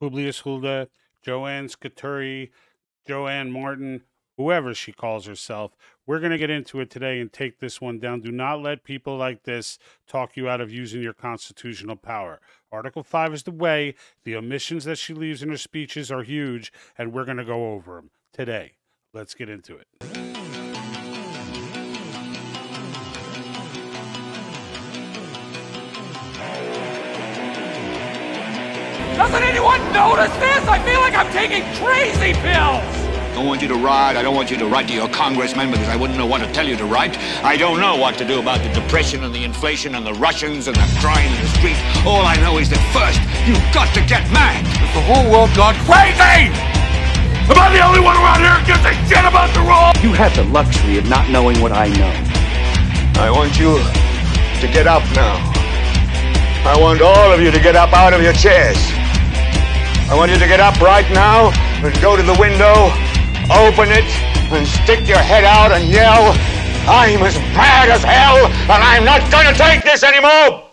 Publius Huldah, Joanna Scutari, Joanna Martin, whoever she calls herself. We're going to get into it today and take this one down. Do not let people like this talk you out of using your constitutional power. Article 5 is the way. The omissions that she leaves in her speeches are huge, and we're going to go over them today. Let's get into it. Doesn't anyone notice this? I feel like I'm taking crazy pills! I don't want you to write. I don't want you to write to your congressman because I wouldn't know what to tell you to write. I don't know what to do about the depression and the inflation and the Russians and the crime in the streets. All I know is that first, you've got to get mad. Has the whole world gone crazy? Am I the only one around here who gives a shit about the rules? You have the luxury of not knowing what I know. I want you to get up now. I want all of you to get up out of your chairs. I want you to get up right now and go to the window, open it, and stick your head out and yell, "I'm as mad as hell, and I'm not going to take this anymore!"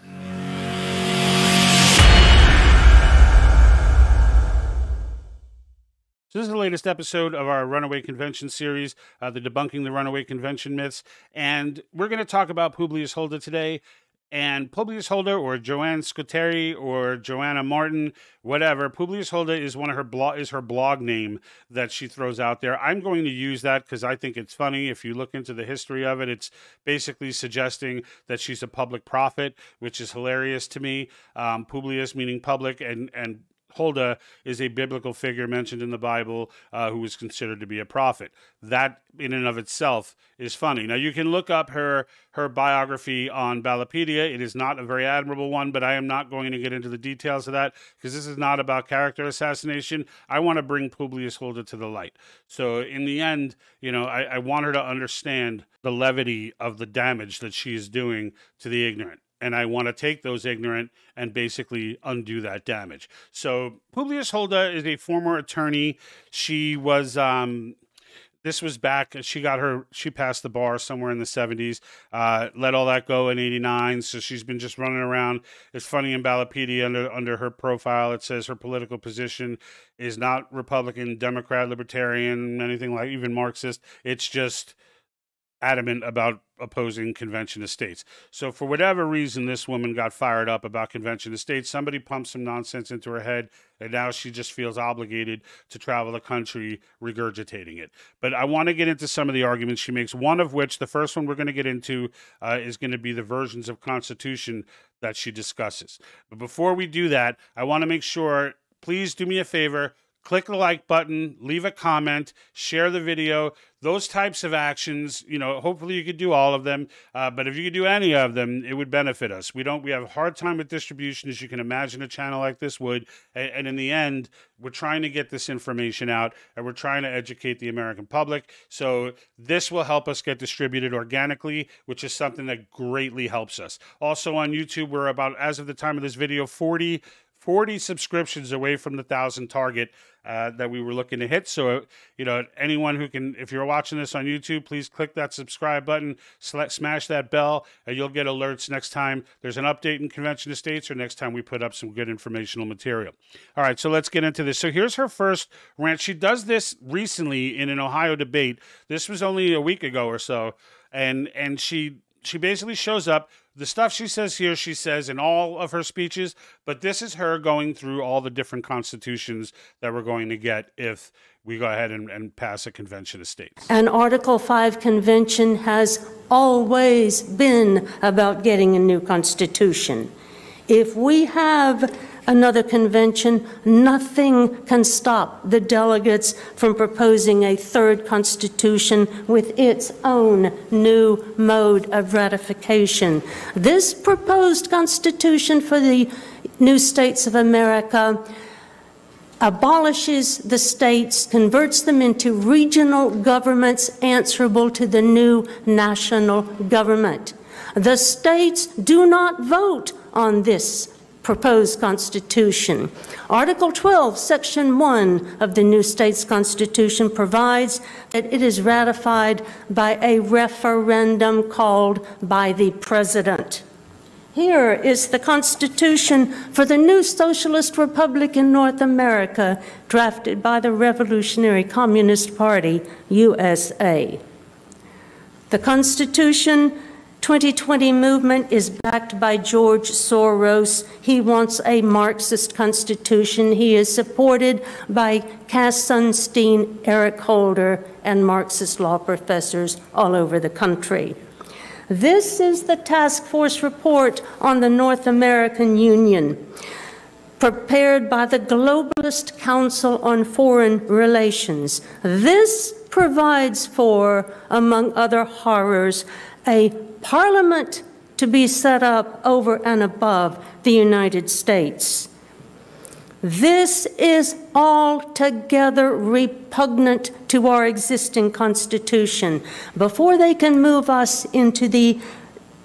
So this is the latest episode of our Runaway Convention series, the Debunking the Runaway Convention Myths, and we're going to talk about Publius Huldah today. And Publius Huldah, or Joanna Scutari, or Joanna Martin, whatever. Publius Huldah is one of her her blog name that she throws out there. I'm going to use that because I think it's funny. If you look into the history of it, it's basically suggesting that she's a public prophet, which is hilarious to me. Publius meaning public, and Huldah is a biblical figure mentioned in the Bible who was considered to be a prophet. That in and of itself is funny. Now you can look up her biography on Ballotpedia. It is not a very admirable one, but I am not going to get into the details of that because this is not about character assassination. I want to bring Publius Huldah to the light. So in the end, you know, I want her to understand the levity of the damage that she is doing to the ignorant. And I want to take those ignorant and basically undo that damage. So Publius Huldah is a former attorney. She was, this was back, she passed the bar somewhere in the 70s, let all that go in 89. So she's been just running around. It's funny, in Ballotpedia under her profile, it says her political position is not Republican, Democrat, Libertarian, anything like even Marxist. It's just adamant about opposing convention of states. So for whatever reason, this woman got fired up about convention of states. Somebody pumped some nonsense into her head, and now she just feels obligated to travel the country regurgitating it. But I want to get into some of the arguments she makes, one of which, the first one we're going to get into, is going to be the versions of Constitution that she discusses. But before we do that, I want to make sure, please do me a favor, click the like button, leave a comment, share the video, those types of actions. You know, hopefully you could do all of them, but if you could do any of them, it would benefit us. We have a hard time with distribution, as you can imagine a channel like this would, and in the end, we're trying to get this information out, and we're trying to educate the American public, so this will help us get distributed organically, which is something that greatly helps us. Also on YouTube, we're about, as of the time of this video, 40 subscriptions away from the 1,000 target that we were looking to hit. So, you know, anyone who can, if you're watching this on YouTube, please click that subscribe button, smash that bell, and you'll get alerts next time there's an update in Convention of States or next time we put up some good informational material. All right, so let's get into this. So here's her first rant. She does this recently in an Ohio debate. This was only a week ago or so, and she basically shows up. The stuff she says here, she says in all of her speeches, but this is her going through all the different constitutions that we're going to get if we go ahead and pass a convention of states. An Article 5 convention has always been about getting a new constitution. If we have another convention, nothing can stop the delegates from proposing a third constitution with its own new mode of ratification. This proposed constitution for the new states of America abolishes the states, converts them into regional governments answerable to the new national government. The states do not vote on this proposed constitution. Article 12, Section 1 of the new state's constitution provides that it is ratified by a referendum called by the president. Here is the Constitution for the new Socialist Republic in North America, drafted by the Revolutionary Communist Party, USA. The Constitution 2020 movement is backed by George Soros. He wants a Marxist constitution. He is supported by Cass Sunstein, Eric Holder, and Marxist law professors all over the country. This is the task force report on the North American Union, prepared by the Globalist Council on Foreign Relations. This provides for, among other horrors, a parliament to be set up over and above the United States. This is altogether repugnant to our existing Constitution. Before they can move us into the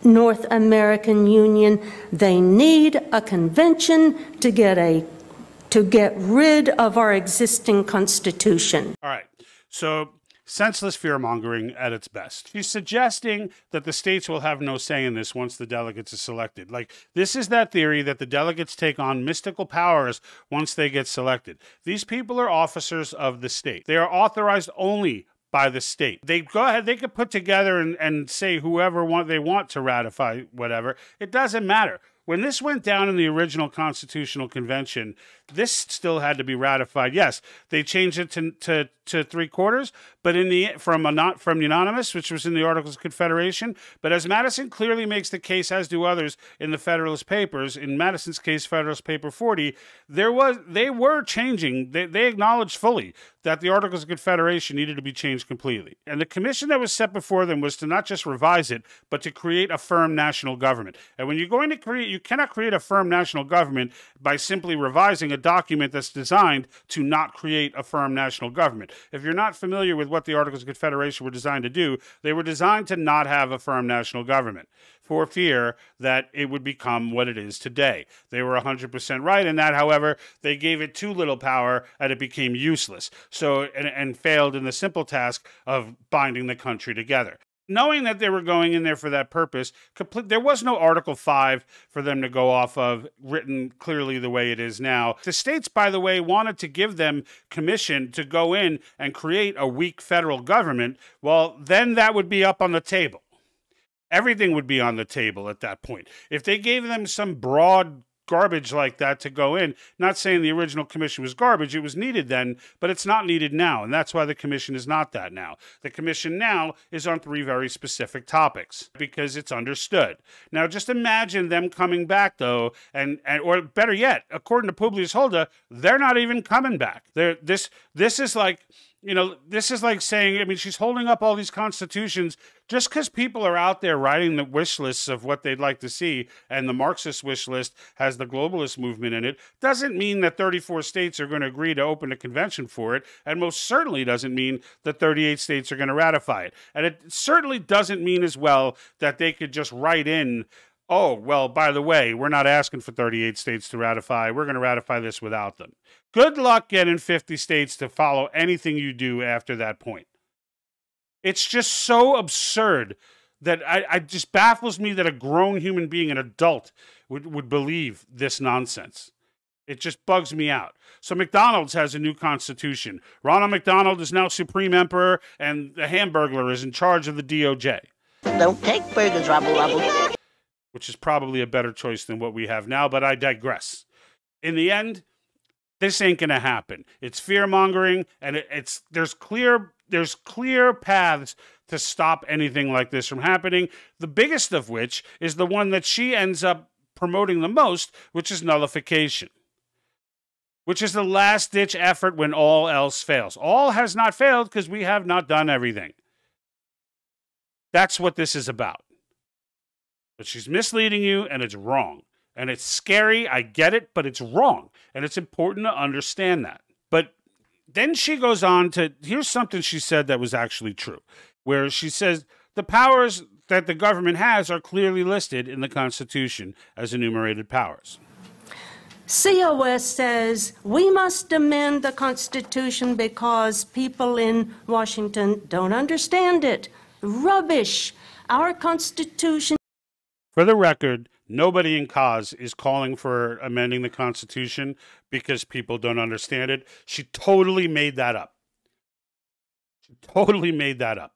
North American Union, they need a convention to get rid of our existing Constitution. All right. So senseless fear-mongering at its best. She's suggesting that the states will have no say in this once the delegates are selected. Like, this is that theory that the delegates take on mystical powers once they get selected. These people are officers of the state. They are authorized only by the state. They go ahead, they could put together and say whoever they want to ratify whatever. It doesn't matter. When this went down in the original Constitutional Convention, this still had to be ratified. Yes, they changed it to 3/4, but from unanimous, which was in the Articles of Confederation. But as Madison clearly makes the case, as do others in the Federalist Papers, in Madison's case, Federalist Paper 40, they were changing. They acknowledged fully that the Articles of Confederation needed to be changed completely. And the commission that was set before them was to not just revise it, but to create a firm national government. And when you're going to create, you cannot create a firm national government by simply revising a document that's designed to not create a firm national government. If you're not familiar with what the Articles of Confederation were designed to do, they were designed to not have a firm national government for fear that it would become what it is today. They were 100% right in that. However, they gave it too little power and it became useless. So, and failed in the simple task of binding the country together. Knowing that they were going in there for that purpose, there was no Article 5 for them to go off of, written clearly the way it is now. The states, by the way, wanted to give them commission to go in and create a weak federal government. Well, then that would be up on the table. Everything would be on the table at that point. If they gave them some broad garbage like that to go in, not saying the original commission was garbage, it was needed then, but it's not needed now, and that's why the commission is not that now. The commission now is on 3 very specific topics, because it's understood. Now, just imagine them coming back, though, or better yet, according to Publius Huldah, they're not even coming back. This is like, this is like saying, I mean, she's holding up all these constitutions just because people are out there writing the wish lists of what they'd like to see, and the Marxist wish list has the globalist movement in it, doesn't mean that 34 states are going to agree to open a convention for it, and most certainly doesn't mean that 38 states are going to ratify it. And it certainly doesn't mean as well that they could just write in, oh, well, by the way, we're not asking for 38 states to ratify. We're going to ratify this without them. Good luck getting 50 states to follow anything you do after that point. It's just so absurd that it just baffles me that a grown human being, an adult, would believe this nonsense. It just bugs me out. So McDonald's has a new constitution. Ronald McDonald is now Supreme Emperor, and the Hamburglar is in charge of the DOJ. Don't take burgers, rubble. Which is probably a better choice than what we have now, but I digress. In the end, this ain't going to happen. It's fear-mongering, and there's clear paths to stop anything like this from happening, the biggest of which is the one that she ends up promoting the most, which is nullification, which is the last-ditch effort when all else fails. All has not failed because we have not done everything. That's what this is about. But she's misleading you, and it's wrong. And it's scary, I get it, but it's wrong. And it's important to understand that. But then she goes on to, here's something she said that was actually true, where she says, the powers that the government has are clearly listed in the Constitution as enumerated powers. COS says we must amend the Constitution because people in Washington don't understand it. Rubbish. Our Constitution. For the record, Nobody in COS is calling for amending the Constitution because people don't understand it. She totally made that up. She totally made that up.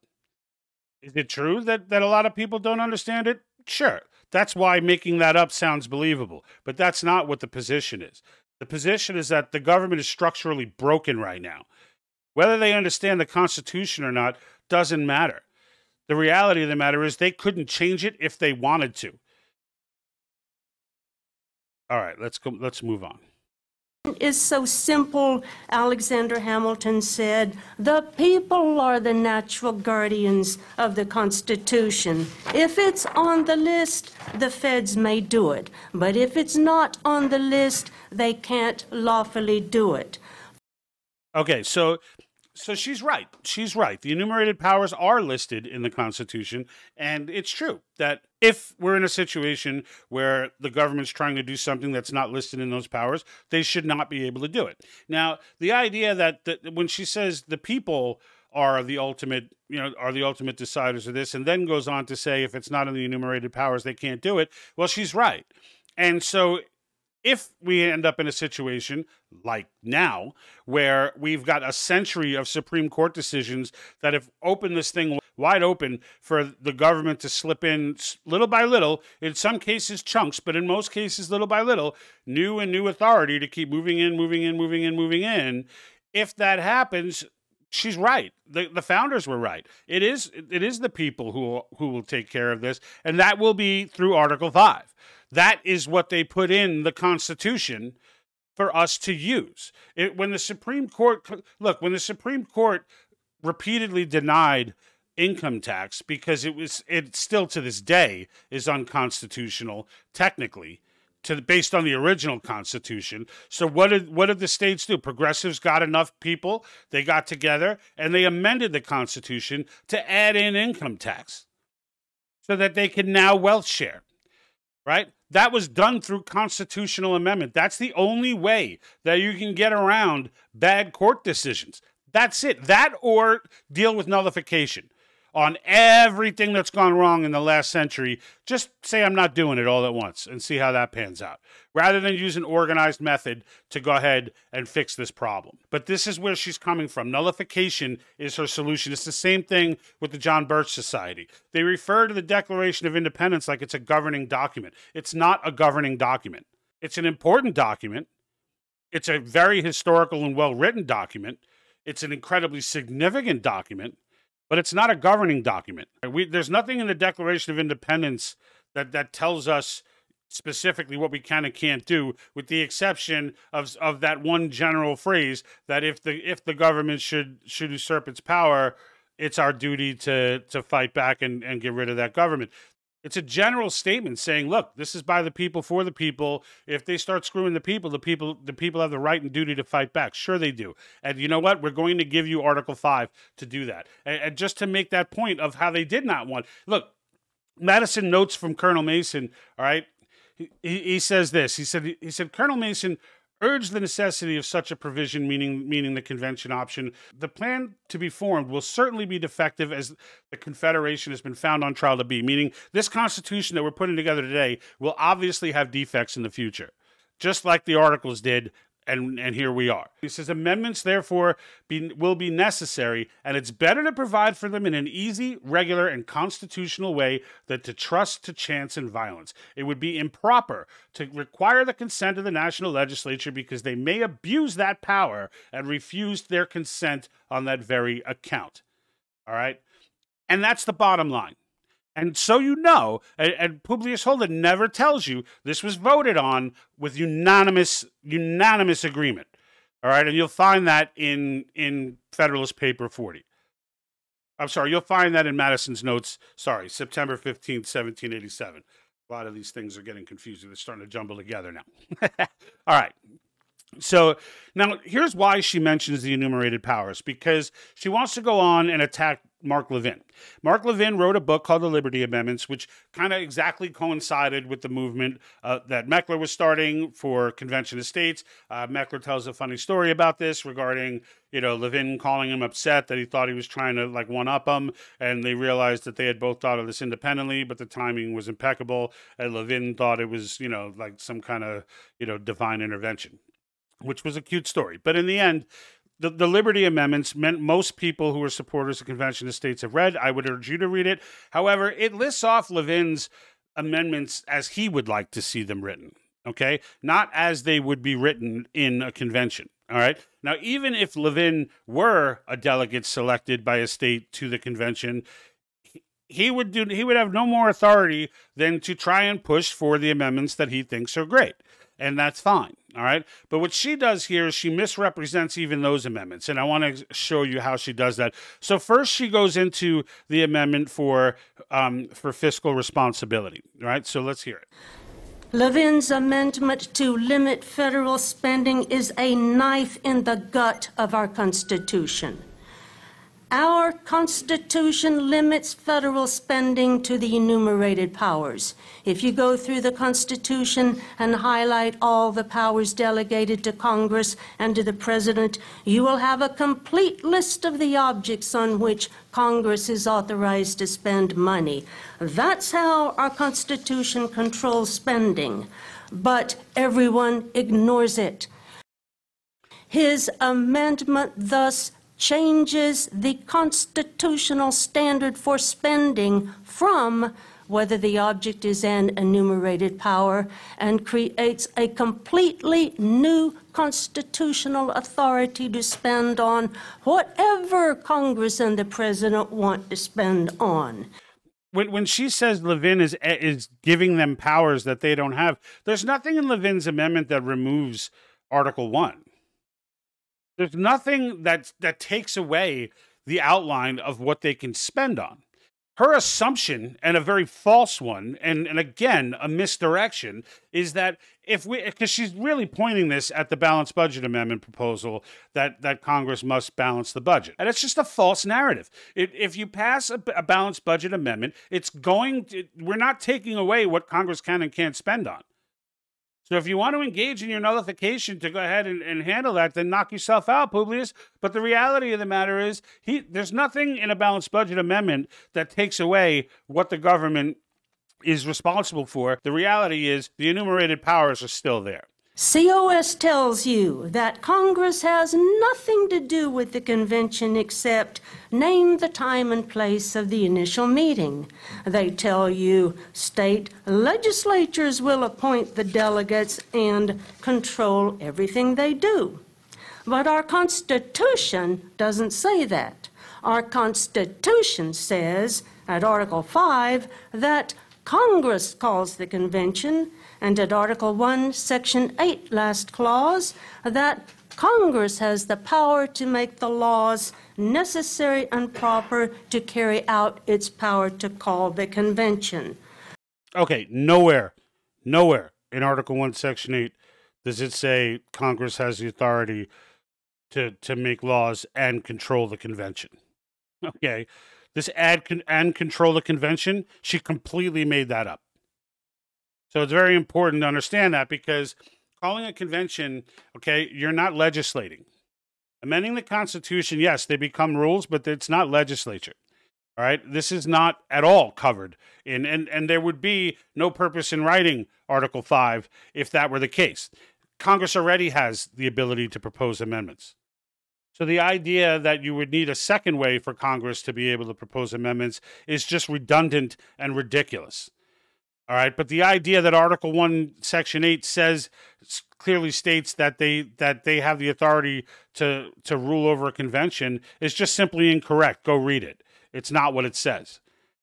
Is it true that a lot of people don't understand it? Sure. That's why making that up sounds believable. But that's not what the position is. The position is that the government is structurally broken right now. Whether they understand the Constitution or not doesn't matter. The reality of the matter is they couldn't change it if they wanted to. All right, let's move on. Is so simple. Alexander Hamilton said, "The people are the natural guardians of the Constitution. If it's on the list, the feds may do it. But if it's not on the list, they can't lawfully do it." Okay, so she's right. She's right. The enumerated powers are listed in the Constitution, and it's true that if we're in a situation where the government's trying to do something that's not listed in those powers, they should not be able to do it. Now, the idea that when she says the people are the ultimate, are the ultimate deciders of this, and then goes on to say if it's not in the enumerated powers, they can't do it. Well, she's right. And so if we end up in a situation like now, where we've got a century of Supreme Court decisions that have opened this thing wide open for the government to slip in little by little, in some cases chunks, but in most cases little by little, new authority to keep moving in. If that happens, she's right. The founders were right. It is the people who will take care of this, and that will be through Article 5. That is what they put in the Constitution for us to use. When the Supreme Court repeatedly denied income tax because it still to this day is unconstitutional technically, based on the original Constitution. So what did the states do? Progressives got enough people, they got together, and they amended the Constitution to add in income tax so that they can now wealth share, right? That was done through constitutional amendment. That's the only way that you can get around bad court decisions. That's it. That or deal with nullification on everything that's gone wrong in the last century. Just say I'm not doing it all at once and see how that pans out, rather than use an organized method to go ahead and fix this problem. But this is where she's coming from. Nullification is her solution. It's the same thing with the John Birch Society. They refer to the Declaration of Independence like it's a governing document. It's not a governing document. It's an important document. It's a very historical and well-written document. It's an incredibly significant document. But it's not a governing document. There's nothing in the Declaration of Independence that tells us specifically what we can and can't do, with the exception of that one general phrase that if the government should usurp its power, it's our duty to fight back and get rid of that government. It's a general statement saying, look, this is by the people for the people. If they start screwing the people have the right and duty to fight back. Sure they do. And you know what? We're going to give you Article 5 to do that. And just to make that point of how they did not want. Look, Madison notes from Colonel Mason, all right? He says this. He said, Colonel Mason urged the necessity of such a provision, meaning the convention option. The plan to be formed will certainly be defective, as the Confederation has been found on trial to be, meaning this Constitution that we're putting together today will obviously have defects in the future, just like the Articles did, and here we are. He says, amendments, therefore, will be necessary, and it's better to provide for them in an easy, regular, and constitutional way than to trust to chance and violence. It would be improper to require the consent of the national legislature because they may abuse that power and refuse their consent on that very account. All right? And that's the bottom line. And so you know, and Publius Huldah never tells you, this was voted on with unanimous agreement. All right, and you'll find that in Federalist Paper 40. I'm sorry, you'll find that in Madison's notes, September 15th, 1787. A lot of these things are getting confusing. They're starting to jumble together now. All right. So now here's why she mentions the enumerated powers, because she wants to go on and attack Mark Levin. Mark Levin wrote a book called The Liberty Amendments, which kind of exactly coincided with the movement that Meckler was starting for Convention of States. Meckler tells a funny story about this regarding, Levin calling him upset that he thought he was trying to one-up him, and they realized that they had both thought of this independently, but the timing was impeccable, and Levin thought it was, some kind of, divine intervention, which was a cute story. But in the end, the Liberty Amendments meant most people who were supporters of Convention of States have read. I would urge you to read it. However, it lists off Levin's amendments as he would like to see them written, okay? Not as they would be written in a convention, all right? Now, even if Levin were a delegate selected by a state to the convention, he would have no more authority than to try and push for the amendments that he thinks are great. And that's fine, all right? But what she does here is she misrepresents even those amendments, and I want to show you how she does that. So first she goes into the amendment for fiscal responsibility, all right? So let's hear it. Levin's amendment to limit federal spending is a knife in the gut of our Constitution. Our Constitution limits federal spending to the enumerated powers. If you go through the Constitution and highlight all the powers delegated to Congress and to the President, you will have a complete list of the objects on which Congress is authorized to spend money. That's how our Constitution controls spending, but everyone ignores it. His amendment thus changes the constitutional standard for spending from whether the object is an enumerated power and creates a completely new constitutional authority to spend on whatever Congress and the President want to spend on. When she says Levin is giving them powers that they don't have, there's nothing in Levin's amendment that removes Article 1. There's nothing that takes away the outline of what they can spend on. Her assumption, and a very false one, and again, a misdirection, is that because she's really pointing this at the balanced budget amendment proposal that Congress must balance the budget. And it's just a false narrative. If you pass a balanced budget amendment, we're not taking away what Congress can and can't spend on. So if you want to engage in your nullification to go ahead and handle that, then knock yourself out, Publius. But the reality of the matter is there's nothing in a balanced budget amendment that takes away what the government is responsible for. The reality is the enumerated powers are still there. COS tells you that Congress has nothing to do with the convention except name the time and place of the initial meeting. They tell you state legislatures will appoint the delegates and control everything they do. But our Constitution doesn't say that. Our Constitution says at Article 5 that Congress calls the convention, and at Article 1, Section 8, last clause, that Congress has the power to make the laws necessary and proper to carry out its power to call the convention. Okay, nowhere in Article 1, Section 8 does it say Congress has the authority to make laws and control the convention. Okay, this and control the convention, she completely made that up. So it's very important to understand that, because calling a convention, okay, you're not legislating. Amending the Constitution, yes, they become rules, but it's not legislature. All right, this is not at all covered in, and there would be no purpose in writing Article 5 if that were the case. Congress already has the ability to propose amendments. So the idea that you would need a second way for Congress to be able to propose amendments is just redundant and ridiculous. All right, but the idea that Article 1, Section 8 clearly states that they have the authority to rule over a convention is just simply incorrect. Go read it. It's not what it says.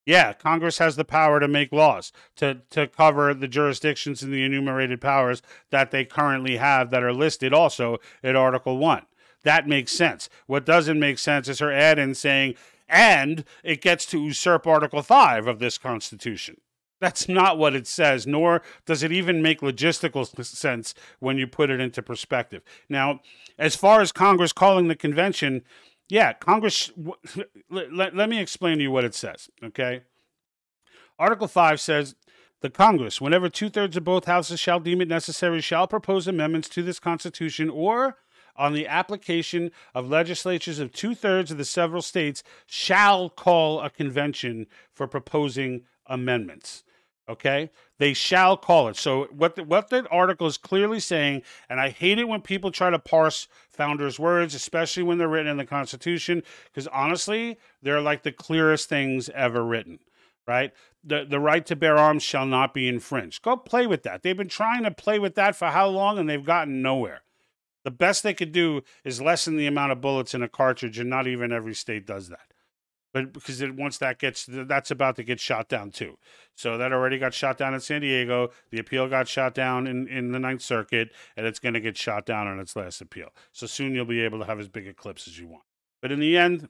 Yeah, Congress has the power to make laws, to cover the jurisdictions and the enumerated powers that they currently have that are listed also in Article 1. That makes sense. What doesn't make sense is her add-in saying, and it gets to usurp Article 5 of this Constitution. That's not what it says, nor does it even make logistical sense when you put it into perspective. Now, as far as Congress calling the convention, yeah, Congress, let me explain to you what it says, okay? Article 5 says, the Congress, whenever 2/3 of both houses shall deem it necessary, shall propose amendments to this Constitution, or on the application of legislatures of 2/3 of the several states, shall call a convention for proposing amendments. Okay? They shall call it. So what the article is clearly saying, and I hate it when people try to parse founders' words, especially when they're written in the Constitution, because honestly, they're like the clearest things ever written. Right? The right to bear arms shall not be infringed. Go play with that. They've been trying to play with that for how long, and they've gotten nowhere. The best they could do is lessen the amount of bullets in a cartridge, and not even every state does that. But because once that's about to get shot down too. So that already got shot down in San Diego. The appeal got shot down in the Ninth Circuit, and it's going to get shot down on its last appeal. So soon you'll be able to have as big a clips as you want. But in the end,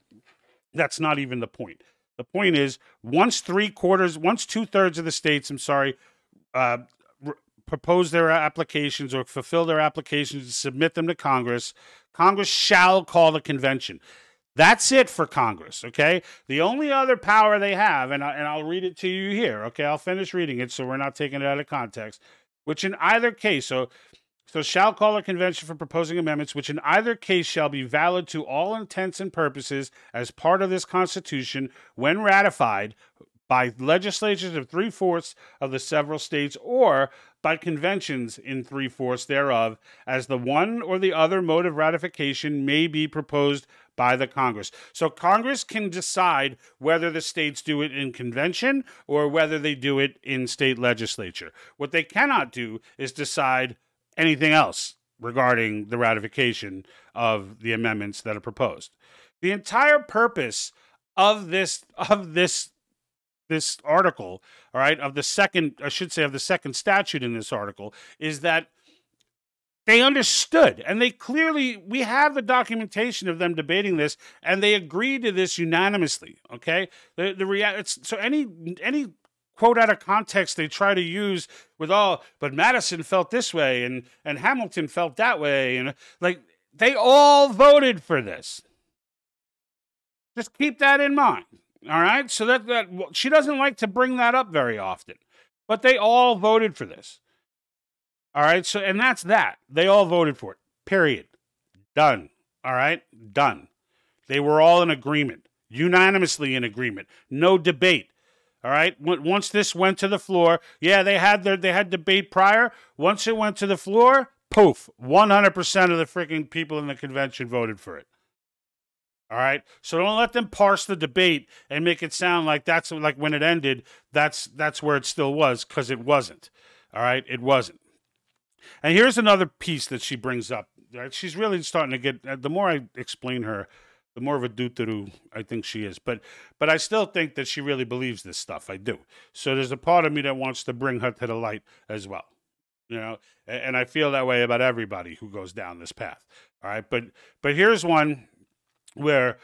that's not even the point. The point is, once 2/3 of the states, propose their applications or fulfill their applications and submit them to Congress, Congress shall call the convention. That's it for Congress, okay? The only other power they have, and I'll read it to you here, okay? I'll finish reading it so we're not taking it out of context, which in either case, so shall call a convention for proposing amendments, which in either case shall be valid to all intents and purposes as part of this Constitution when ratified by legislatures of 3/4 of the several states, or by conventions in 3/4 thereof, as the one or the other mode of ratification may be proposed by the Congress. So Congress can decide whether the states do it in convention or whether they do it in state legislature. What they cannot do is decide anything else regarding the ratification of the amendments that are proposed. The entire purpose of this article, all right, of the second statute in this article, is that they understood, and we have the documentation of them debating this, and they agreed to this unanimously. Okay, so any quote out of context they try to use with but Madison felt this way and Hamilton felt that way, and like they all voted for this. Just keep that in mind. All right, so that she doesn't like to bring that up very often, but they all voted for this. All right, so and that's that. They all voted for it. Period. Done. All right, done. They were all in agreement, unanimously in agreement. No debate. All right. Once this went to the floor, yeah, they had debate prior. Once it went to the floor, poof, 100% of the freaking people in the convention voted for it. All right. So don't let them parse the debate and make it sound like that's like when it ended. That's where it still was, because it wasn't. All right. It wasn't. And here's another piece that she brings up. Right? She's really starting to get. The more I explain her, the more of a doo-doo I think she is. But I still think that she really believes this stuff. I do. So there's a part of me that wants to bring her to the light as well. You know, and I feel that way about everybody who goes down this path. All right. But here's one where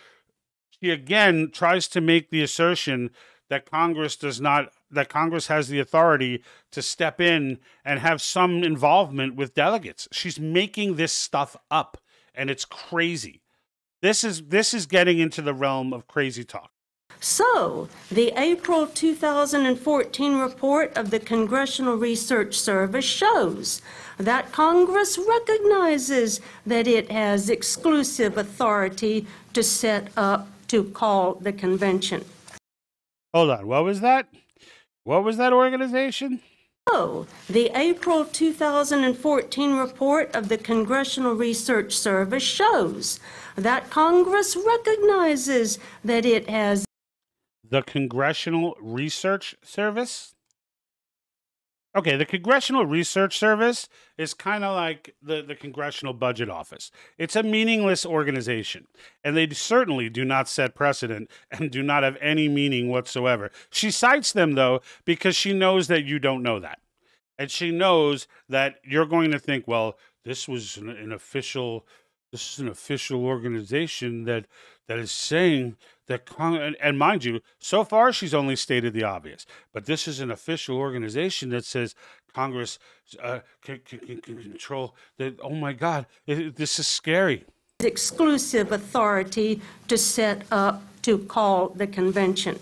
she again tries to make the assertion that Congress has the authority to step in and have some involvement with delegates. She's making this stuff up, and it's crazy. This is getting into the realm of crazy talk. So, the April 2014 report of the Congressional Research Service shows that Congress recognizes that it has exclusive authority to set up to call the convention. Hold on, what was that? What was that organization? So, the April 2014 report of the Congressional Research Service shows that Congress recognizes that it has... The Congressional Research Service? Okay, the Congressional Research Service is kind of like the Congressional Budget Office. It's a meaningless organization, and they certainly do not set precedent and do not have any meaning whatsoever. She cites them, though, because she knows that you don't know that. And she knows that you're going to think, well, this was an official organization that is saying that, and mind you, so far she's only stated the obvious, but this is an official organization that says Congress can control that. Oh my God, this is scary. exclusive authority to to call the convention.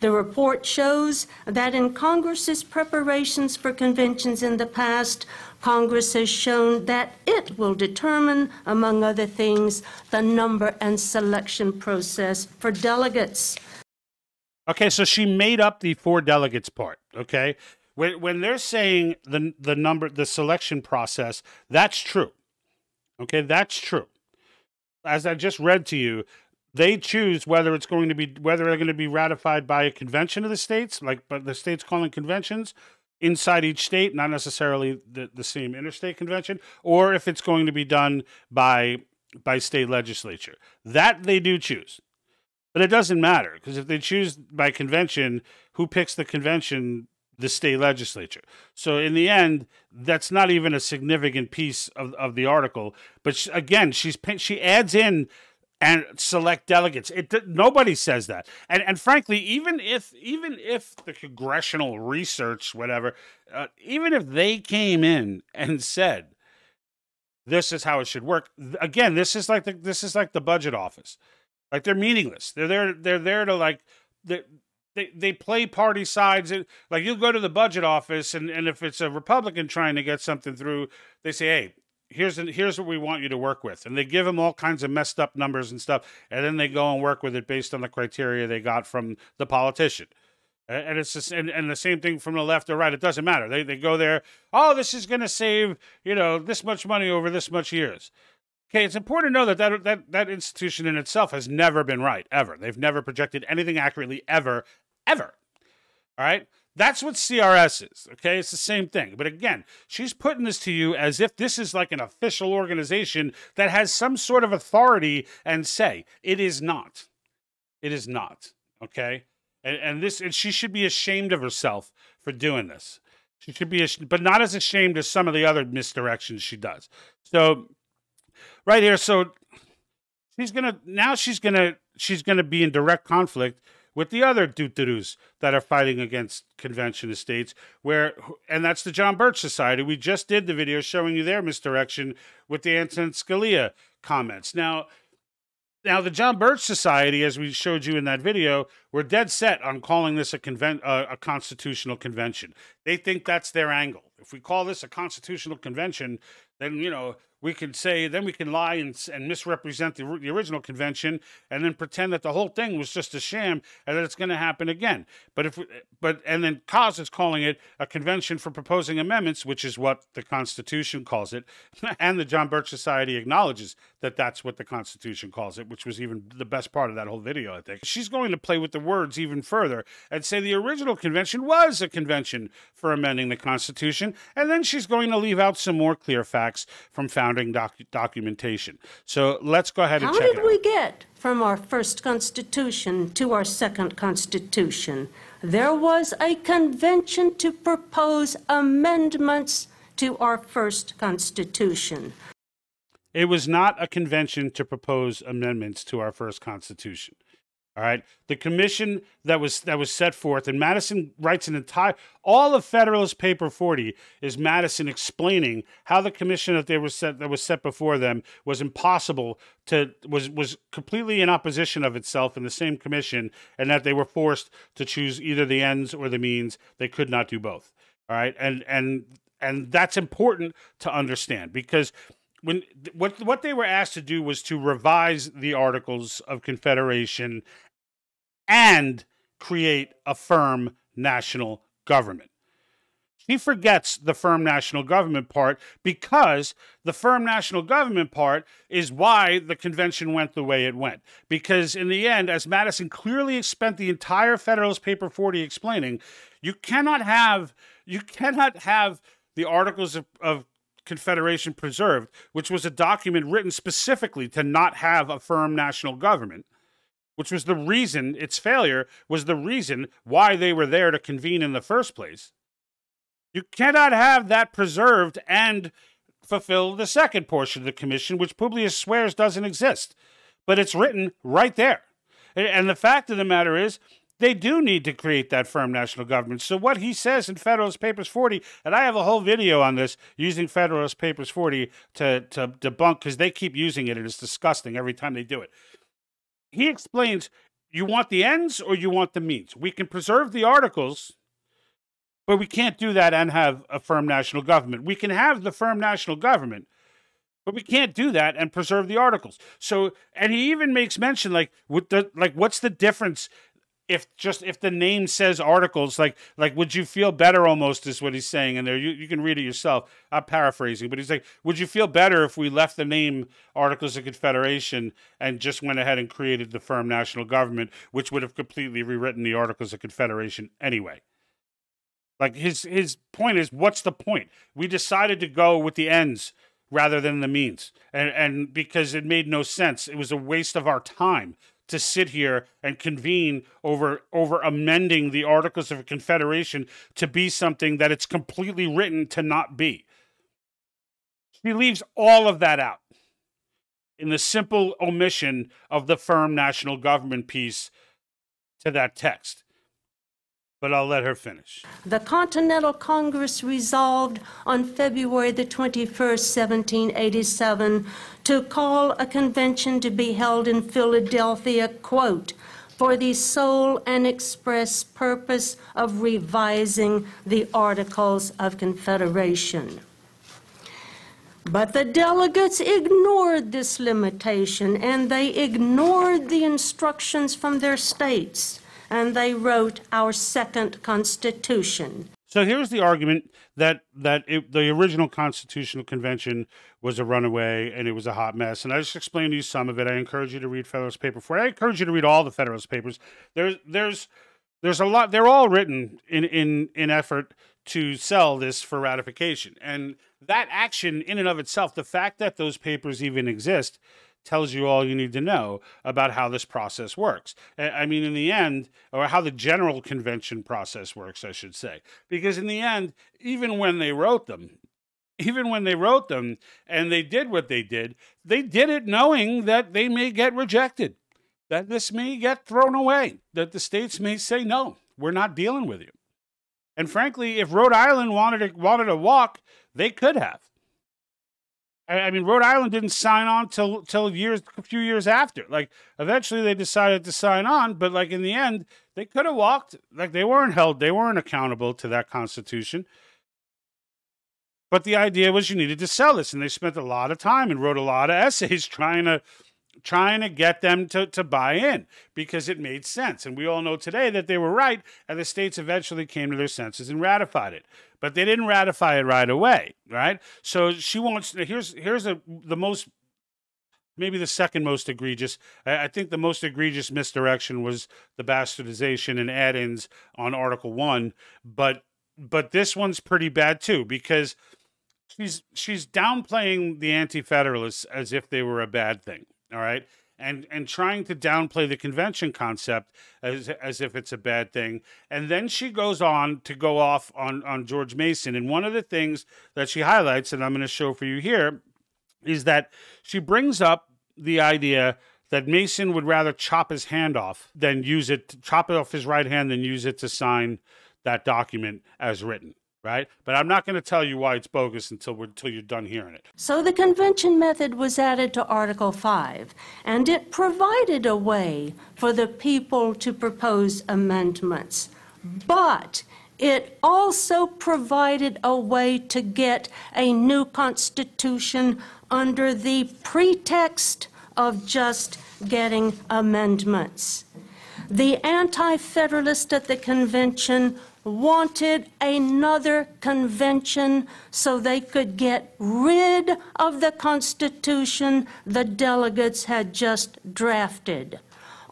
The report shows that in Congress's preparations for conventions in the past, Congress has shown that it will determine, among other things, the number and selection process for delegates. Okay, so she made up the 4 delegates part, okay? When they're saying the selection process, that's true. Okay, that's true. As I just read to you, they choose whether they're going to be ratified by a convention of the states, but the states calling conventions inside each state, not necessarily the same interstate convention, or if it's going to be done by state legislature. That they do choose. But it doesn't matter, because if they choose by convention, who picks the convention? The state legislature. So in the end, that's not even a significant piece of the article. But again, she adds in and select delegates. Nobody says that. And frankly, even if the Congressional research, whatever, even if they came in and said this is how it should work, again, this is like the budget office. Like, they're meaningless. They're there to like. They play party sides. Like, you'll go to the budget office, and if it's a Republican trying to get something through, they say, hey, here's what we want you to work with. And they give them all kinds of messed up numbers and stuff, and then they go and work with it based on the criteria they got from the politician. And it's just, and the same thing from the left or right. It doesn't matter. They go there, oh, this is going to save, this much money over this much years. Okay, it's important to know that institution in itself has never been right, ever. They've never projected anything accurately, ever. All right? That's what CRS is, okay? It's the same thing. But again, she's putting this to you as if this is like an official organization that has some sort of authority and say. It is not. It is not, okay? And she should be ashamed of herself for doing this. She should be, but not as ashamed as some of the other misdirections she does. So, right here, so she's gonna be in direct conflict with the other doo-doo-doos that are fighting against convention of states, and that's the John Birch Society. We just did the video showing you their misdirection with the Anton Scalia comments. Now the John Birch Society, as we showed you in that video, were dead set on calling this a constitutional convention. They think that's their angle. If we call this a constitutional convention, then, we can lie and misrepresent the original convention, and then pretend that the whole thing was just a sham and that it's going to happen again. And then COS is calling it a convention for proposing amendments, which is what the Constitution calls it, and the John Birch Society acknowledges that that's what the Constitution calls it, which was even the best part of that whole video, I think. She's going to play with the words even further and say the original convention was a convention for amending the Constitution, and then she's going to leave out some more clear facts from founding documentation. So let's go ahead and check it out. How did we get from our first Constitution to our second Constitution? There was a convention to propose amendments to our first Constitution. It was not a convention to propose amendments to our first Constitution. All right, the commission that was set forth, and Madison writes all of Federalist Paper 40 is Madison explaining how the commission that was set before them was impossible was completely in opposition of itself in the same commission, and that they were forced to choose either the ends or the means. They could not do both. All right, and that's important to understand, because what they were asked to do was to revise the Articles of Confederation and create a firm national government. She forgets the firm national government part, because the firm national government part is why the convention went the way it went. Because in the end, as Madison clearly spent the entire Federalist Paper 40 explaining, you cannot have the Articles of Confederation preserved, which was a document written specifically to not have a firm national government, which was the reason, its failure was the reason why they were there to convene in the first place. You cannot have that preserved and fulfill the second portion of the commission, which Publius swears doesn't exist. But it's written right there. And the fact of the matter is, they do need to create that firm national government. So what he says in Federalist Papers 40, and I have a whole video on this using Federalist Papers 40 to debunk, because they keep using it and it's disgusting every time they do it. He explains, you want the ends or you want the means. We can preserve the articles, but we can't do that and have a firm national government. We can have the firm national government, but we can't do that and preserve the articles. So, and he even makes mention, like, what's the difference if the name says articles? Like, would you feel better, almost, is what he's saying in there. You can read it yourself. I'm paraphrasing, but he's like, would you feel better if we left the name Articles of Confederation and just went ahead and created the firm national government, which would have completely rewritten the Articles of Confederation anyway? Like, his point is, what's the point? We decided to go with the ends rather than the means. And because it made no sense. It was a waste of our time to sit here and convene over amending the Articles of Confederation to be something that it's completely written to not be. He leaves all of that out in the simple omission of the firm national government piece to that text. But I'll let her finish. The Continental Congress resolved on February the 21st, 1787, to call a convention to be held in Philadelphia, quote, for the sole and express purpose of revising the Articles of Confederation. But the delegates ignored this limitation, and they ignored the instructions from their states, and they wrote our second Constitution. So here's the argument that the original Constitutional Convention was a runaway and it was a hot mess. And I just explained to you some of it. I encourage you to read Federalist Paper 4. I encourage you to read all the Federalist Papers. There's a lot. They're all written in effort to sell this for ratification. And that action in and of itself, the fact that those papers even exist, tells you all you need to know about how this process works. I mean, in the end, or how the general convention process works, I should say. Because in the end, even when they wrote them, and they did what they did it knowing that they may get rejected, that this may get thrown away, that the states may say, no, we're not dealing with you. And frankly, if Rhode Island wanted to walk, they could have. I mean, Rhode Island didn't sign on till a few years after. Like, eventually they decided to sign on, but like in the end, they could have walked. Like, they weren't accountable to that Constitution. But the idea was you needed to sell this, and they spent a lot of time and wrote a lot of essays trying to get them to buy in, because it made sense. And we all know today that they were right, and the states eventually came to their senses and ratified it. But they didn't ratify it right away, right? So she wants, maybe the second most egregious. I think the most egregious misdirection was the bastardization and add-ins on Article 1. But this one's pretty bad too, because she's downplaying the Anti-Federalists as if they were a bad thing. All right, and trying to downplay the convention concept as if it's a bad thing, and then she goes on to go off on George Mason. And one of the things that she highlights, and I'm going to show for you here, is that she brings up the idea that Mason would rather chop his hand off than chop it off his right hand than use it to sign that document as written. Right? But I'm not going to tell you why it's bogus until you're done hearing it. So the convention method was added to Article 5, and it provided a way for the people to propose amendments. But it also provided a way to get a new constitution under the pretext of just getting amendments. The Anti-Federalists at the convention wanted another convention so they could get rid of the Constitution the delegates had just drafted.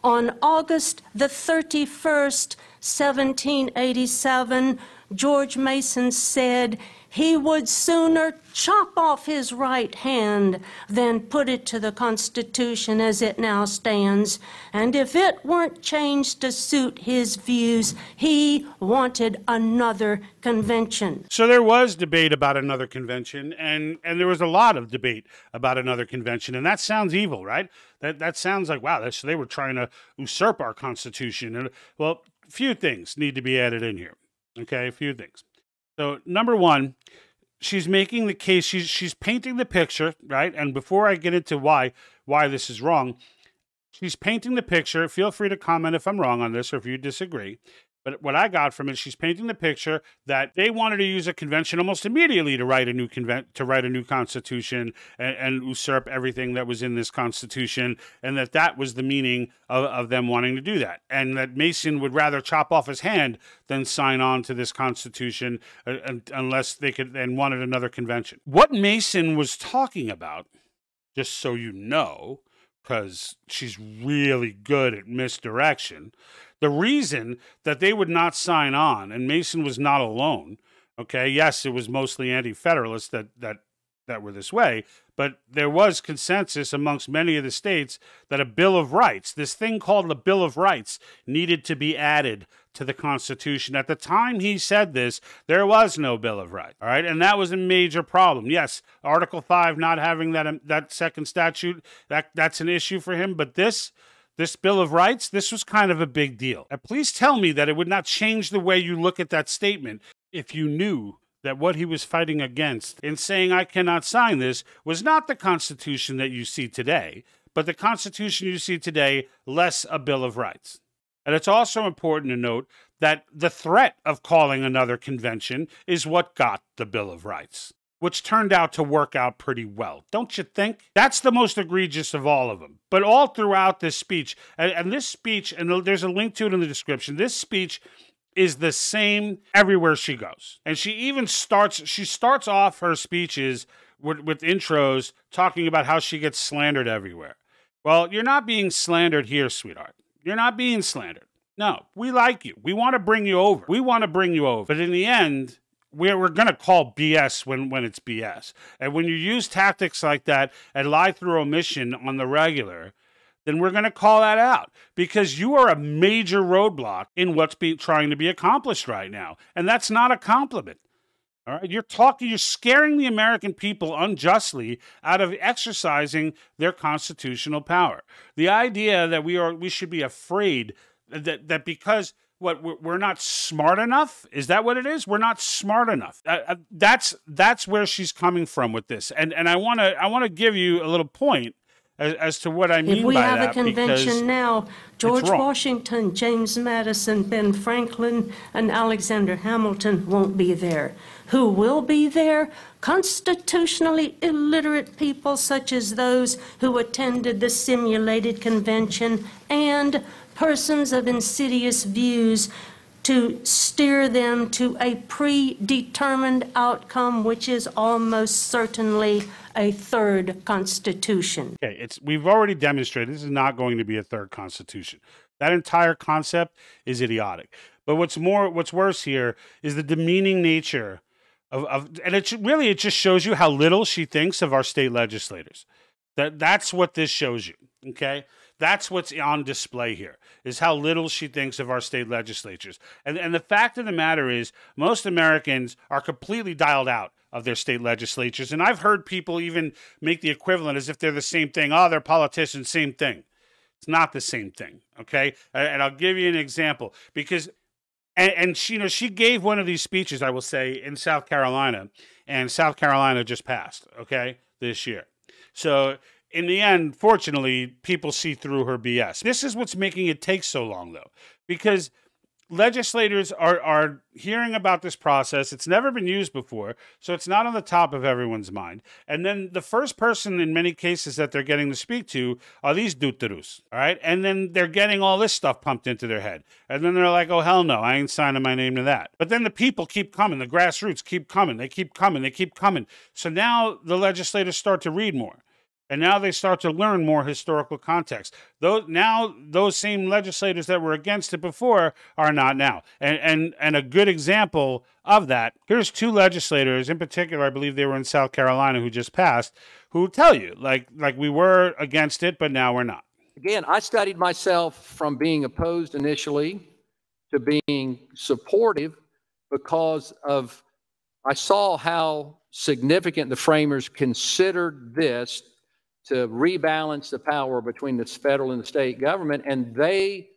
On August the 31st, 1787, George Mason said he would sooner chop off his right hand than put it to the Constitution as it now stands. And if it weren't changed to suit his views, he wanted another convention. So there was debate about another convention, and there was a lot of debate about another convention. And that sounds evil, right? That sounds like, wow, they were trying to usurp our Constitution. And, well, few things need to be added in here. Okay, a few things. So number one, she's making the case, she's painting the picture, right? And before I get into why this is wrong, she's painting the picture. Feel free to comment if I'm wrong on this or if you disagree. But what I got from it, she's painting the picture that they wanted to use a convention almost immediately to write a new constitution and usurp everything that was in this constitution, and that was the meaning of them wanting to do that, and that Mason would rather chop off his hand than sign on to this constitution unless they could and wanted another convention. What Mason was talking about, just so you know, because she's really good at misdirection. The reason that they would not sign on, and Mason was not alone, okay, yes, it was mostly anti-federalists that were this way, but there was consensus amongst many of the states that a Bill of Rights, this thing called the Bill of Rights, needed to be added to the Constitution. At the time he said this, there was no Bill of Rights, all right? And that was a major problem. Yes, Article 5 not having that second statute, that's an issue for him, but this Bill of Rights, this was kind of a big deal. And please tell me that it would not change the way you look at that statement if you knew that what he was fighting against in saying I cannot sign this was not the Constitution that you see today, but the Constitution you see today less a Bill of Rights. And it's also important to note that the threat of calling another convention is what got the Bill of Rights, which turned out to work out pretty well, don't you think? That's the most egregious of all of them. But all throughout this speech, and this speech, and there's a link to it in the description, this speech is the same everywhere she goes. And she starts off her speeches with intros talking about how she gets slandered everywhere. Well, you're not being slandered here, sweetheart. You're not being slandered. No, we like you. We want to bring you over. We want to bring you over. But in the end, we're going to call BS when it's BS. And when you use tactics like that and lie through omission on the regular, then we're going to call that out because you are a major roadblock in what's trying to be accomplished right now. And that's not a compliment. All right, you're scaring the American people unjustly out of exercising their constitutional power. The idea that we should be afraid that because we're not smart enough, is that what it is? We're not smart enough. That's where she's coming from with this, and I want to give you a little point as to what I mean by that. If we have a convention now, George Washington, James Madison, Ben Franklin, and Alexander Hamilton won't be there. Who will be there? Constitutionally illiterate people such as those who attended the simulated convention and persons of insidious views to steer them to a predetermined outcome, which is almost certainly a third constitution. Okay, we've already demonstrated this is not going to be a third constitution. That entire concept is idiotic. But what's worse here is the demeaning nature and it just shows you how little she thinks of our state legislators. That's what this shows you, okay? That's what's on display here, is how little she thinks of our state legislatures. And the fact of the matter is, most Americans are completely dialed out of their state legislatures. And I've heard people even make the equivalent as if they're the same thing. Oh, they're politicians, same thing. It's not the same thing, okay? And I'll give you an example. Because, and she, she gave one of these speeches, I will say, in South Carolina. And South Carolina just passed, okay, this year. So in the end, fortunately, people see through her BS. This is what's making it take so long, though, because legislators are hearing about this process. It's never been used before, so it's not on the top of everyone's mind. And then the first person in many cases that they're getting to speak to are these deuterus, all right? And then they're getting all this stuff pumped into their head. And then they're like, oh, hell no, I ain't signing my name to that. But then the people keep coming. The grassroots keep coming. They keep coming. They keep coming. So now the legislators start to read more. And now they start to learn more historical context. Those same legislators that were against it before are not now. And a good example of that, here's two legislators, in particular, I believe they were in South Carolina, who just passed, who tell you, like we were against it, but now we're not. Again, I studied myself from being opposed initially to being supportive because I saw how significant the framers considered this to rebalance the power between the federal and the state government, and they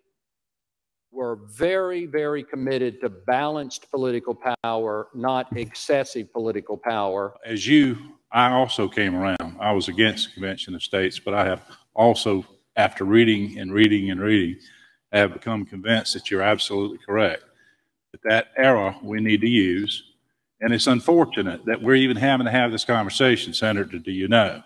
were very, very committed to balanced political power, not excessive political power. As you, I also came around. I was against the Convention of States, but I have also, after reading and reading and reading, I have become convinced that you're absolutely correct. That era we need to use, and it's unfortunate that we're even having to have this conversation, Senator, do you know?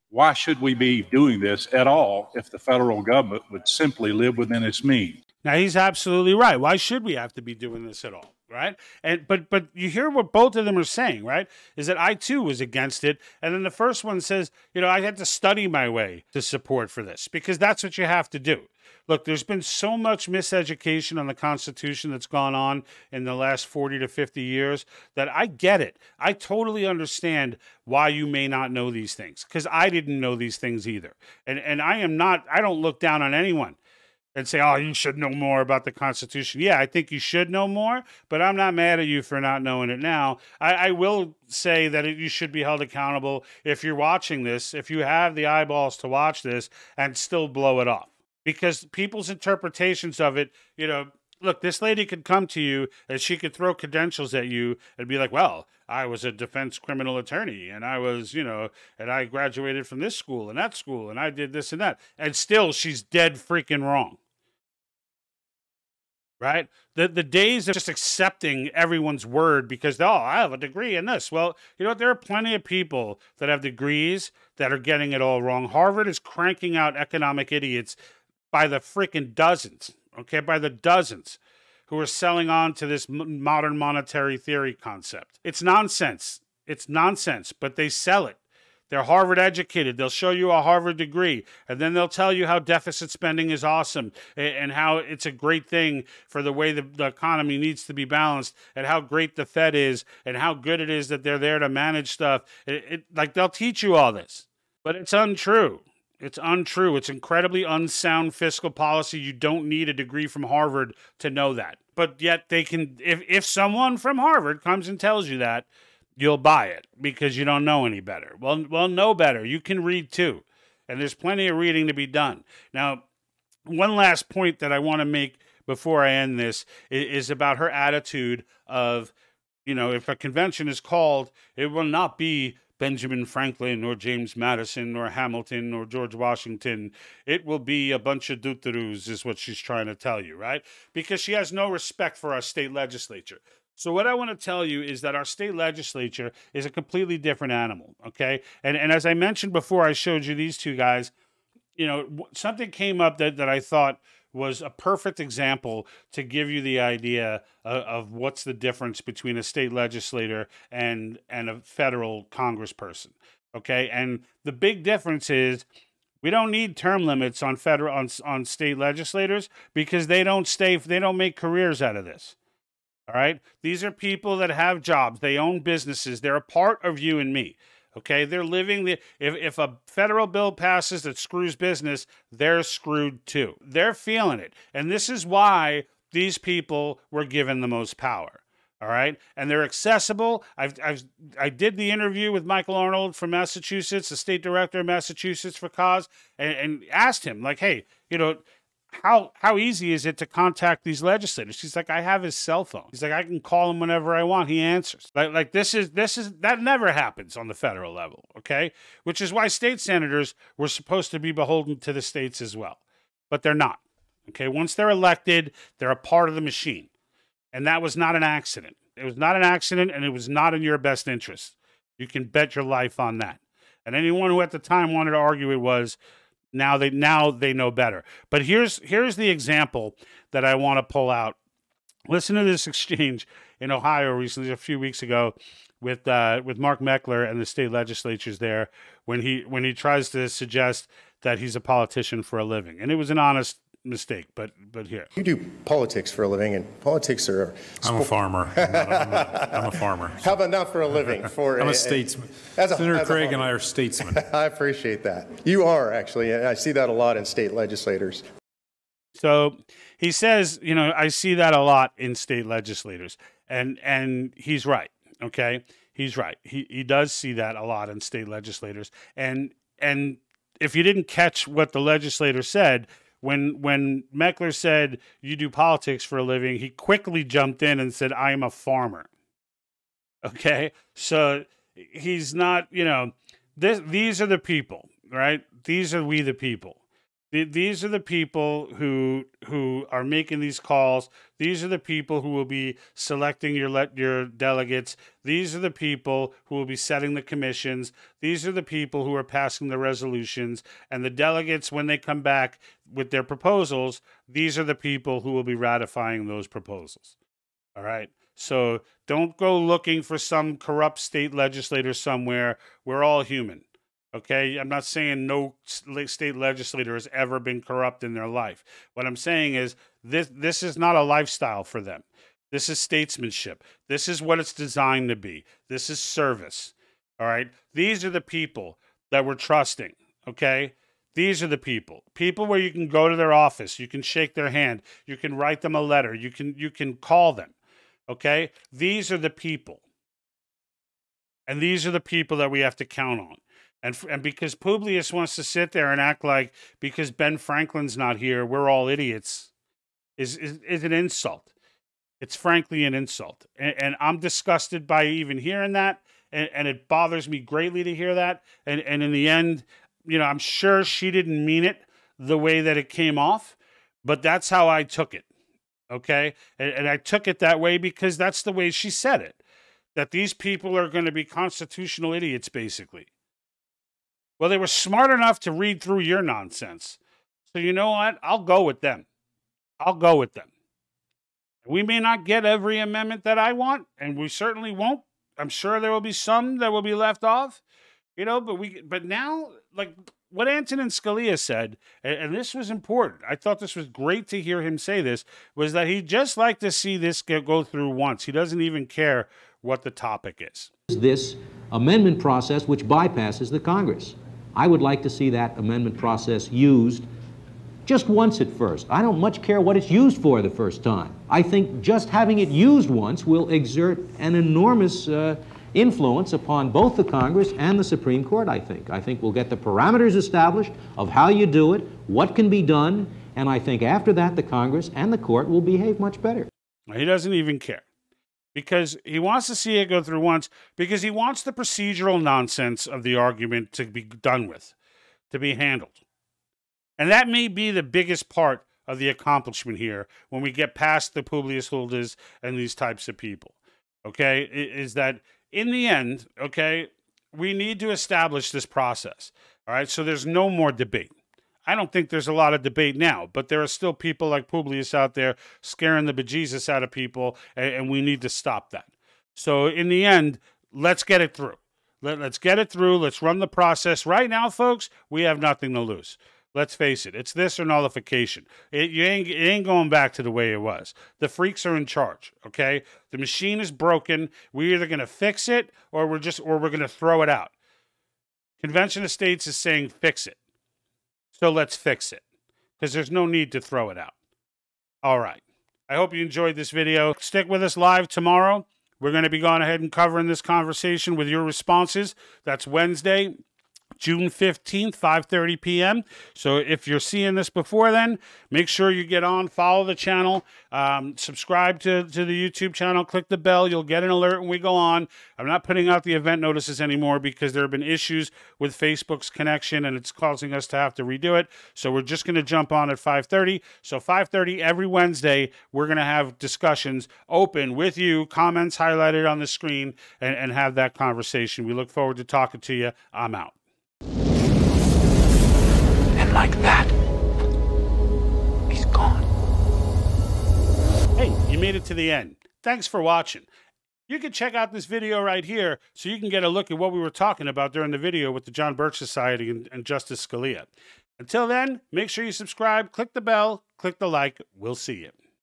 Why should we be doing this at all if the federal government would simply live within its means? Now, he's absolutely right. Why should we have to be doing this at all, right? And but you hear what both of them are saying, right? Is that I, too, was against it. And then the first one says, you know, I had to study my way to support for this because that's what you have to do. Look, there's been so much miseducation on the Constitution that's gone on in the last 40 to 50 years that I get it. I totally understand why you may not know these things because I didn't know these things either. And I don't look down on anyone and say, oh, you should know more about the Constitution. Yeah, I think you should know more, but I'm not mad at you for not knowing it now. I will say that you should be held accountable if you're watching this, if you have the eyeballs to watch this and still blow it off. Because people's interpretations of it, you know, look, this lady could come to you and she could throw credentials at you and be like, well, I was a defense criminal attorney and I was, you know, and I graduated from this school and that school and I did this and that. And still she's dead freaking wrong. Right? The days of just accepting everyone's word because, oh, I have a degree in this. Well, you know what? There are plenty of people that have degrees that are getting it all wrong. Harvard is cranking out economic idiots by the freaking dozens, okay, by the dozens who are selling on to this modern monetary theory concept. It's nonsense. It's nonsense, but they sell it. They're Harvard educated. They'll show you a Harvard degree, and then they'll tell you how deficit spending is awesome and how it's a great thing for the way the economy needs to be balanced and how great the Fed is and how good it is that they're there to manage stuff. Like they'll teach you all this, but it's untrue. It's untrue. It's incredibly unsound fiscal policy. You don't need a degree from Harvard to know that. But yet they can, if someone from Harvard comes and tells you that, you'll buy it because you don't know any better. Well, know better. You can read too. And there's plenty of reading to be done. Now, one last point that I want to make before I end this is about her attitude of, you know, if a convention is called, it will not be Benjamin Franklin or James Madison or Hamilton or George Washington. It will be a bunch of dootaroos is what she's trying to tell you, right? Because she has no respect for our state legislature. So what I want to tell you is that our state legislature is a completely different animal, okay? And as I mentioned before, I showed you these two guys, you know, something came up that I thought was a perfect example to give you the idea of what's the difference between a state legislator and a federal congressperson, okay? And the big difference is we don't need term limits on on state legislators because they don't make careers out of this. All right? These are people that have jobs. They own businesses. They're a part of you and me. Okay? They're living if a federal bill passes that screws business, they're screwed too. They're feeling it. And this is why these people were given the most power. All right? And they're accessible. I did the interview with Michael Arnold from Massachusetts, the state director of Massachusetts for COS, and asked him, like, hey, you know, how easy is it to contact these legislators? He's like, I have his cell phone. He's like, I can call him whenever I want. He answers. Like this is that never happens on the federal level, okay? Which is why state senators were supposed to be beholden to the states as well, but they're not. Okay, once they're elected, they're a part of the machine, and that was not an accident. It was not an accident, and it was not in your best interest. You can bet your life on that. And anyone who at the time wanted to argue it was. Now they know better. But here's the example that I want to pull out. Listen to this exchange in Ohio recently, a few weeks ago, with Mark Meckler and the state legislatures there, when he tries to suggest that he's a politician for a living, and it was an honest mistake. But here, you do politics for a living, and politics are. I'm a farmer. I'm a farmer. How about not for a living? I'm a statesman. Senator Craig and I are statesmen. I appreciate that. You are actually. I see that a lot in state legislators. So he says, you know, I see that a lot in state legislators, and he's right. Okay, he's right. He does see that a lot in state legislators, and if you didn't catch what the legislator said. when Meckler said, "You do politics for a living," he quickly jumped in and said, "I am a farmer." Okay, so he's not, you know, these are the people, right? These are we the people. These are the people who are making these calls. These are the people who will be selecting your delegates. These are the people who will be setting the commissions. These are the people who are passing the resolutions. And the delegates, when they come back with their proposals, these are the people who will be ratifying those proposals. All right? So don't go looking for some corrupt state legislator somewhere. We're all human. Okay, I'm not saying no state legislator has ever been corrupt in their life. What I'm saying is this is not a lifestyle for them. This is statesmanship. This is what it's designed to be. This is service. All right, these are the people that we're trusting. Okay, these are the people where you can go to their office, you can shake their hand, you can write them a letter, you can call them. Okay, these are the people, and these are the people that we have to count on. And because Publius wants to sit there and act like because Ben Franklin's not here, we're all idiots, is an insult. It's frankly an insult. And I'm disgusted by even hearing that. And it bothers me greatly to hear that. And in the end, you know, I'm sure she didn't mean it the way that it came off, but that's how I took it. Okay? And I took it that way because that's the way she said it. That these people are going to be constitutional idiots, basically. Well, they were smart enough to read through your nonsense. So you know what? I'll go with them. I'll go with them. We may not get every amendment that I want, and we certainly won't. I'm sure there will be some that will be left off, you know, but now, like what Antonin Scalia said, and this was important. I thought this was great to hear him say this, was that he'd just like to see this go through once. He doesn't even care what the topic is. This amendment process which bypasses the Congress. I would like to see that amendment process used just once at first. I don't much care what it's used for the first time. I think just having it used once will exert an enormous influence upon both the Congress and the Supreme Court, I think. I think we'll get the parameters established of how you do it, what can be done, and I think after that the Congress and the court will behave much better. He doesn't even care. Because he wants to see it go through once, because he wants the procedural nonsense of the argument to be done with, to be handled. And that may be the biggest part of the accomplishment here when we get past the Publius Huldahs and these types of people, okay, is that in the end, okay, we need to establish this process, all right, so there's no more debate. I don't think there's a lot of debate now, but there are still people like Publius out there scaring the bejesus out of people, and we need to stop that. So in the end, let's get it through. Let's get it through. Let's run the process. Right now, folks, we have nothing to lose. Let's face it. It's this or nullification. It ain't going back to the way it was. The freaks are in charge, okay? The machine is broken. We're either going to fix it or we're going to throw it out. Convention of States is saying fix it. So let's fix it, because there's no need to throw it out. All right. I hope you enjoyed this video. Stick with us live tomorrow. We're going to be going ahead and covering this conversation with your responses. That's Wednesday, June 15th, 5:30 p.m. So if you're seeing this before then, make sure you get on, follow the channel, subscribe to the YouTube channel, click the bell. You'll get an alert when we go on. I'm not putting out the event notices anymore because there have been issues with Facebook's connection and it's causing us to have to redo it. So we're just going to jump on at 5:30. So 5:30 every Wednesday, we're going to have discussions open with you, comments highlighted on the screen, and have that conversation. We look forward to talking to you. I'm out. And like that, he's gone. Hey, you made it to the end. Thanks for watching. You can check out this video right here so you can get a look at what we were talking about during the video with the John Birch Society and Justice Scalia. Until then, make sure you subscribe, click the bell, click the like. We'll see you.